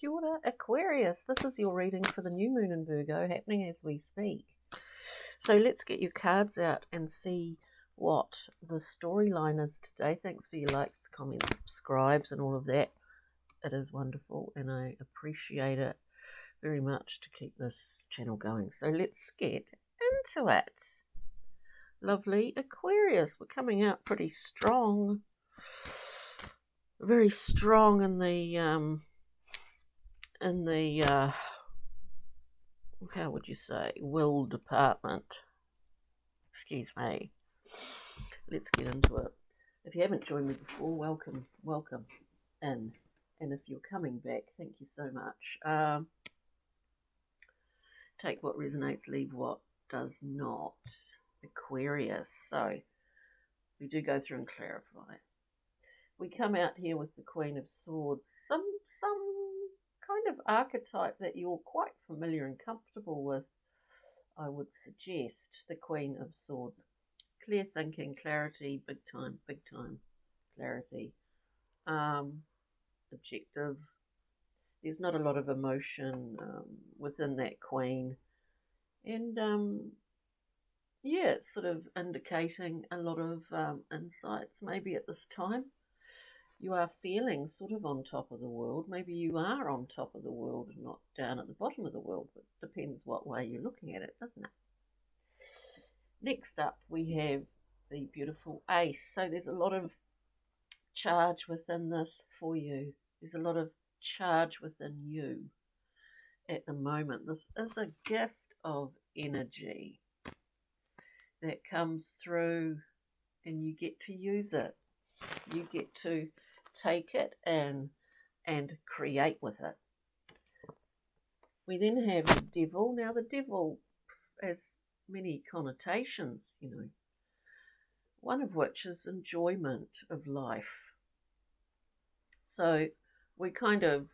Kia ora, Aquarius. This is your reading for the new moon in Virgo happening as we speak. So let's get your cards out and see what the storyline is today. Thanks for your likes, comments, subscribes and all of that. It is wonderful and I appreciate it very much to keep this channel going. So let's get into it. Lovely Aquarius. We're coming out pretty strong. Very strong in the how would you say, will department. Excuse me. Let's get into it. If you haven't joined me before, welcome in. And if you're coming back, thank you so much. Take what resonates, leave what does not. Aquarius. So we do go through and clarify. We come out here with the Queen of Swords, some kind of archetype that you're quite familiar and comfortable with, I would suggest. The Queen of Swords. Clear thinking, clarity, big time clarity. Objective. There's not a lot of emotion within that Queen. And yeah, it's sort of indicating a lot of insights maybe at this time. You are feeling sort of on top of the world. Maybe you are on top of the world and not down at the bottom of the world. But it depends what way you're looking at it, doesn't it? Next up, we have the beautiful Ace. So there's a lot of charge within this for you. There's a lot of charge within you at the moment. This is a gift of energy that comes through and you get to use it. You get to take it and create with it. We then have the Devil. Now the Devil has many connotations, you know, one of which is enjoyment of life. So we kind of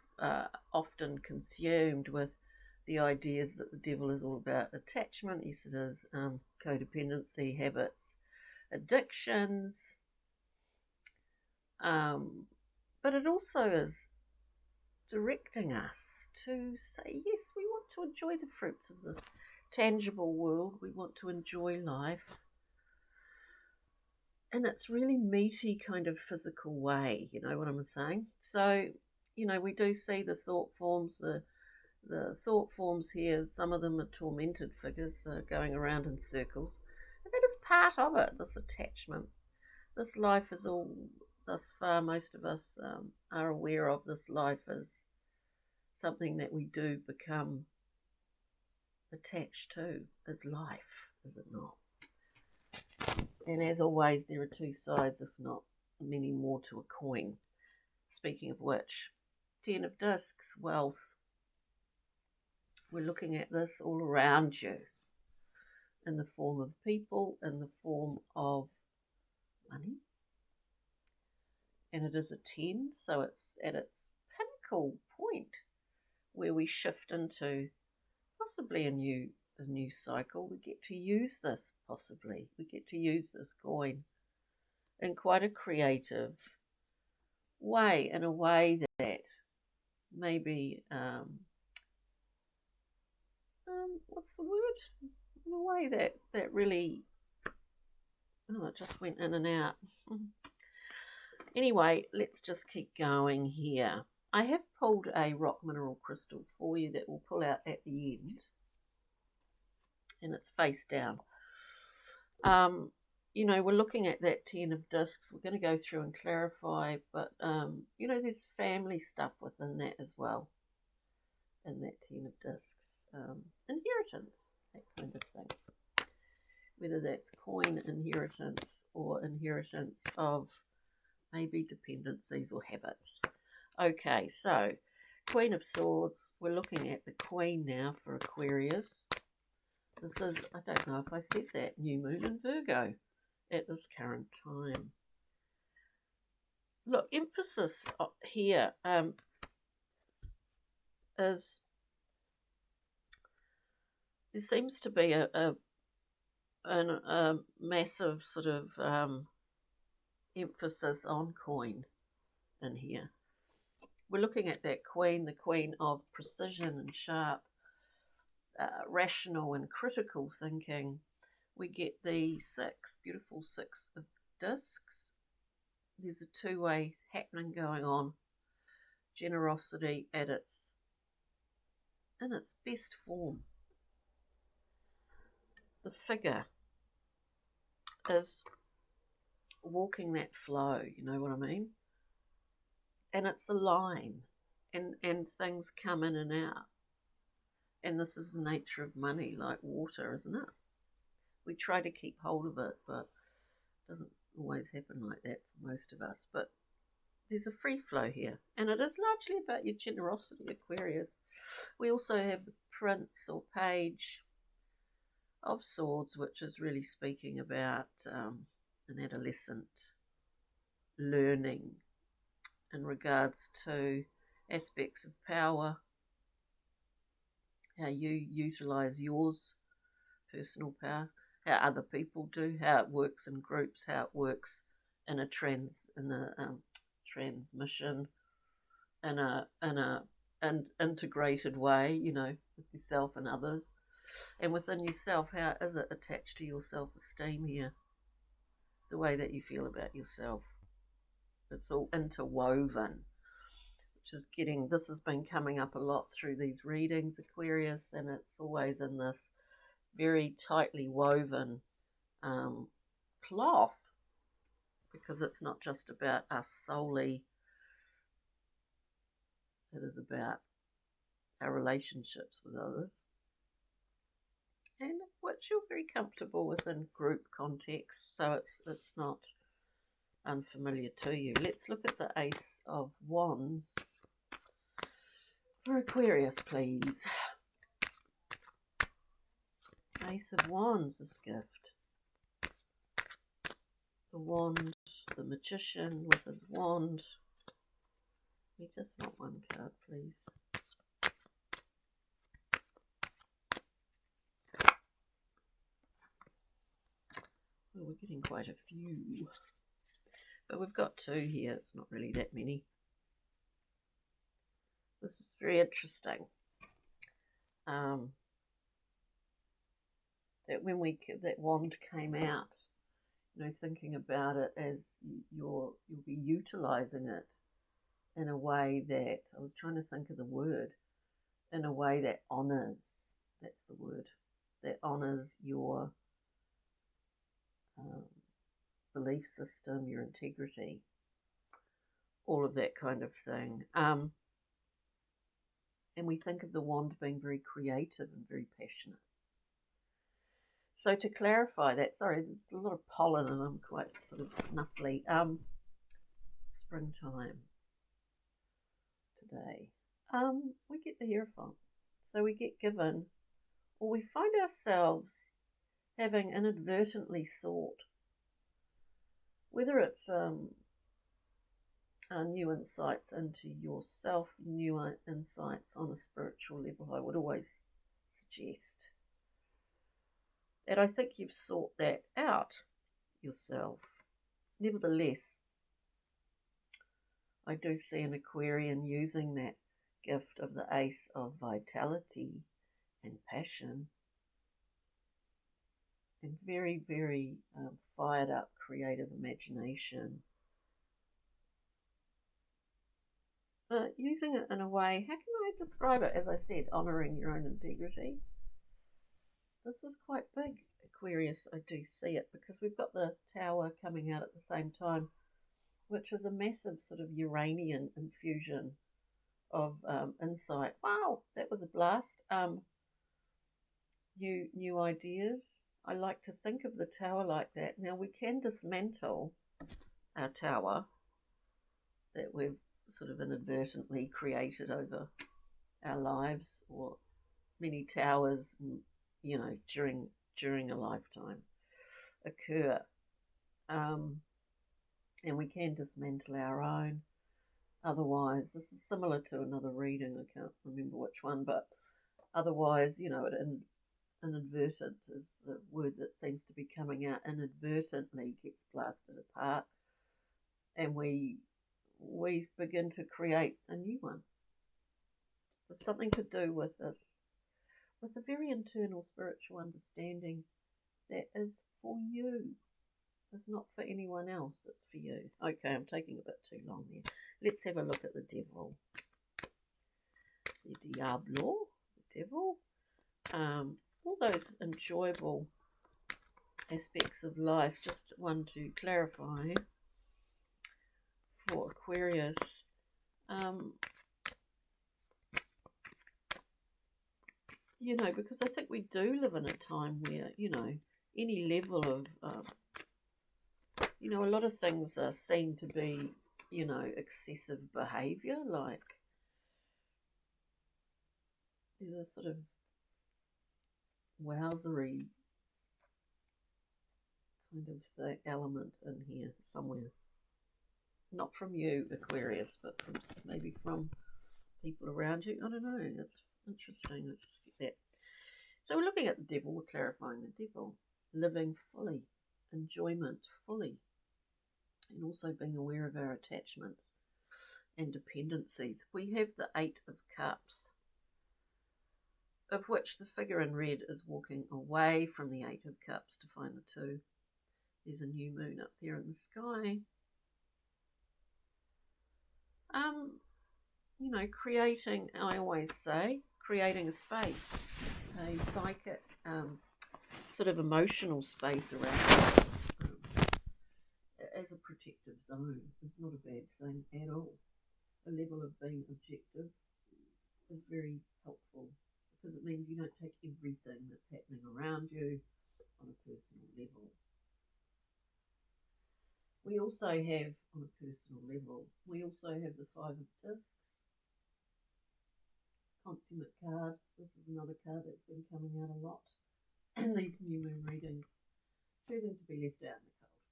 often consumed with the ideas that the Devil is all about attachment. Yes, it is. Codependency, habits, addictions. But it also is directing us to say, yes, we want to enjoy the fruits of this tangible world. We want to enjoy life. And it's really meaty kind of physical way, you know what I'm saying? So, you know, we do see the thought forms, the thought forms here, some of them are tormented figures going around in circles. And that is part of it, this attachment. This life is all, thus far, most of us are aware of this life as something that we do become attached to, as life, is it not? And as always, there are two sides, if not many more, to a coin. Speaking of which, 10 of Discs, wealth. We're looking at this all around you in the form of people, in the form of money. And it is a 10, so it's at its pinnacle point where we shift into possibly a new cycle. We get to use this, possibly. We get to use this coin in quite a creative way, in a way that maybe, what's the word? In a way that really, oh, it just went in and out. Anyway, let's just keep going here. I have pulled a rock mineral crystal for you that will pull out at the end. And it's face down. You know, we're looking at that 10 of Discs. We're going to go through and clarify, but, you know, there's family stuff within that as well, in that 10 of Discs. Inheritance, that kind of thing. Whether that's coin inheritance or inheritance of maybe dependencies or habits. Okay, so Queen of Swords. We're looking at the Queen now for Aquarius. This is, I don't know if I said that, new moon in Virgo at this current time. Look, emphasis here is, there seems to be a massive sort of emphasis on coin in here. we're looking at that queen, the queen of precision and sharp, rational and critical thinking. We get the beautiful six of discs. There's a two-way happening going on. Generosity in its best form. The figure is walking that flow, you know what I mean? And it's a line, and things come in and out. And this is the nature of money, like water, isn't it? We try to keep hold of it, but it doesn't always happen like that for most of us. But there's a free flow here, and it is largely about your generosity, Aquarius. We also have the Prince or Page of Swords, which is really speaking about an adolescent learning in regards to aspects of power, how you utilize yours, personal power, how other people do, how it works in groups, how it works in a transmission, in an integrated way, you know, with yourself and others. And within yourself, how is it attached to your self-esteem here? The way that you feel about yourself. It's all interwoven, this has been coming up a lot through these readings, Aquarius, and it's always in this very tightly woven cloth, because it's not just about us solely, it is about our relationships with others, and which you're very comfortable with in group context, so it's not unfamiliar to you. Let's look at the Ace of Wands for Aquarius, please. Ace of Wands is gift. The wand, the magician with his wand. We just want one card, please. Well, we're getting quite a few. But we've got two here. It's not really that many. This is very interesting. That wand came out, you know, thinking about it as you'll be utilizing it in a way that, I was trying to think of the word, in a way that honors, that's the word, that honors your belief system, your integrity, all of that kind of thing. And we think of the wand being very creative and very passionate. So to clarify that, sorry, there's a lot of pollen and I'm quite sort of snuffly. Springtime today. We get the Hierophant. So we get given, or we find ourselves having inadvertently sought, whether it's new insights into yourself, new insights on a spiritual level, I would always suggest that I think you've sought that out yourself. Nevertheless, I do see an Aquarian using that gift of the Ace of Vitality and Passion, and very, very fired up creative imagination. Using it in a way, how can I describe it? As I said, honouring your own integrity. This is quite big, Aquarius. I do see it because we've got the Tower coming out at the same time, which is a massive sort of Uranian infusion of insight. Wow, that was a blast. New ideas. I like to think of the Tower like that. Now we can dismantle our tower that we've sort of inadvertently created over our lives, or many towers, you know, during a lifetime occur, and we can dismantle our own. Otherwise, this is similar to another reading, I can't remember which one, but otherwise, you know, inadvertent is the word that seems to be coming out. Inadvertently gets blasted apart, and we we begin to create a new one. There's something to do with this, with a very internal spiritual understanding that is for you. It's not for anyone else, it's for you. Okay, I'm taking a bit too long there. Let's have a look at the devil. The Diablo, the devil. All those enjoyable aspects of life. Just one to clarify for Aquarius. Because I think we do live in a time where, any level of, a lot of things are seen to be, excessive behaviour. Like, there's a sort of wowzery kind of the element in here somewhere. Not from you, Aquarius, but maybe from people around you. I don't know. It's interesting. Let's just get that. So we're looking at the devil. We're clarifying the devil. Living fully. Enjoyment fully. And also being aware of our attachments and dependencies. We have the Eight of Cups, of which the figure in red is walking away from the Eight of Cups to find the two. There's a new moon up there in the sky. Creating, I always say, creating a space, a psychic, sort of emotional space around it, as a protective zone. It's not a bad thing at all. A level of being objective is very helpful because it means you don't take everything that's happening around you on a personal level. We also have, on a personal level, we also have the Five of Discs, consummate card. This is another card that's been coming out a lot in these new moon readings, choosing to be left out in the cold.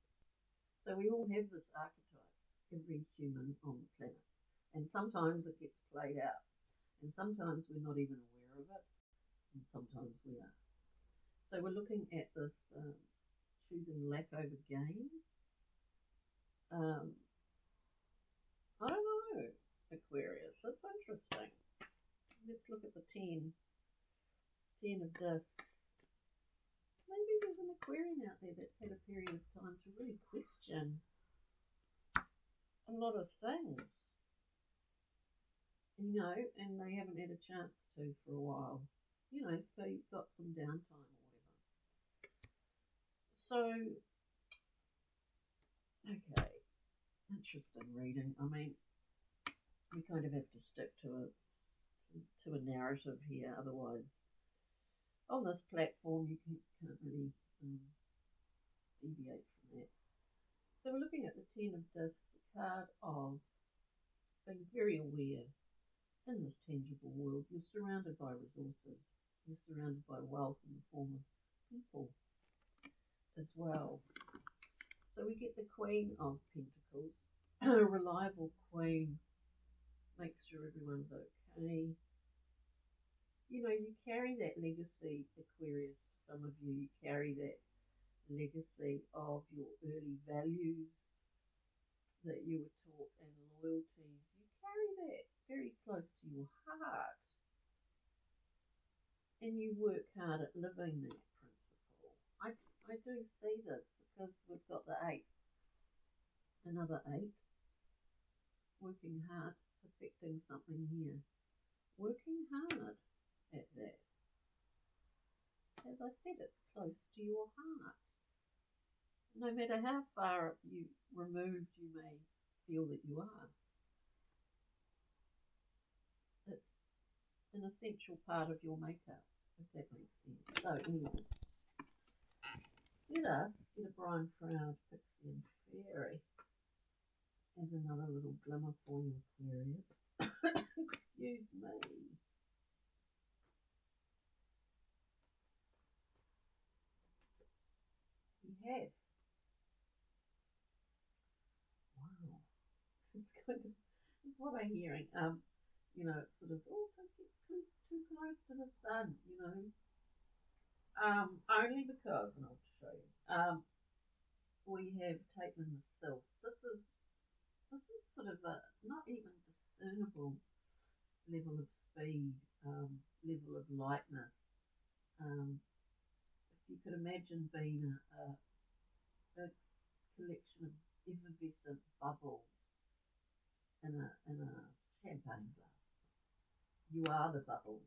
So we all have this archetype, every human on the planet, and sometimes it gets played out, and sometimes we're not even aware of it, and sometimes we are. So we're looking at this choosing lack over gain. I don't know, Aquarius. That's interesting. Let's look at the 10 of Discs. Maybe there's an Aquarian out there that's had a period of time to really question a lot of things, and they haven't had a chance to for a while, so you've got some downtime or whatever. So, okay, interesting reading. I mean, we kind of have to stick to a narrative here, otherwise on this platform you can't really deviate from that. So we're looking at the 10 of Discs, a card of being very aware in this tangible world. You're surrounded by resources, you're surrounded by wealth in the form of people as well. So we get the Queen of Pentacles, a reliable queen, makes sure everyone's okay. You carry that legacy, Aquarius. For some of you, you carry that legacy of your early values that you were taught and loyalties. You carry that very close to your heart, and you work hard at living that principle. I do see this because we've got the 8, another 8, working hard, perfecting something here, working hard at that. As I said, it's close to your heart. No matter how far you removed you may feel that you are, it's an essential part of your makeup, if that makes sense. So anyway, let us get a Brian Froud Pixie and Fairy as another little glimmer for you, Aquarius. Excuse me. We have. Wow. It's what I'm hearing. It's sort of, don't get too close to the sun, only because, and I'll show you, we have taken the Sylph. This this is sort of a not even discernible level of speed, level of lightness. Um, if you could imagine being a collection of effervescent bubbles in a champagne glass. You are the bubbles.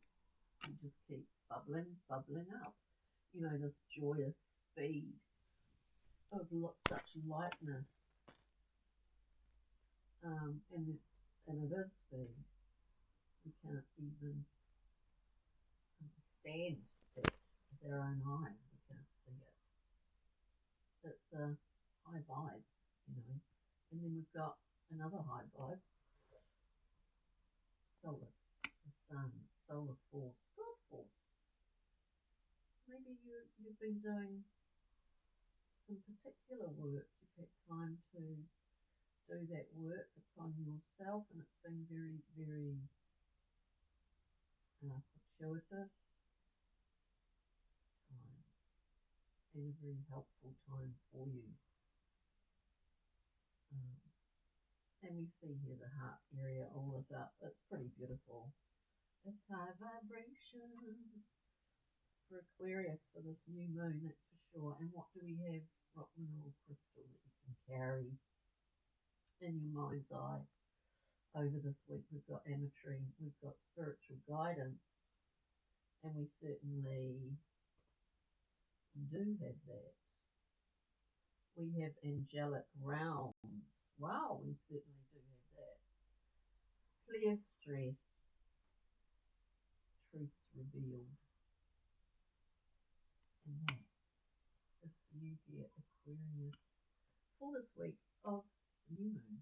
You just keep bubbling, bubbling up. You know, this joyous speed of such lightness, and it is speed. We can't even understand it with our own eyes. We can't see it. It's a high vibe, you know. And then we've got another high vibe, solar, the sun, solar force, God force. Maybe you've been doing some particular work. You've had time to do that work upon yourself, and it's been very, very fortuitous time and a very helpful time for you. Um, and we see here the heart area all lit up. It's pretty beautiful. It's high vibration for Aquarius for this new moon, that's for sure. And what do we have? Rock mineral crystal that you can carry in your mind's eye. Over this week, we've got ametrine, we've got spiritual guidance, and we certainly do have that. We have angelic realms. Wow, we certainly do have that. Clear stress, truths revealed, and that is for you, dear Aquarius, for this week of the new moon.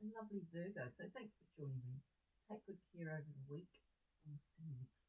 And lovely Virgo. So thanks for joining me. Take good care over the week, and we'll see you next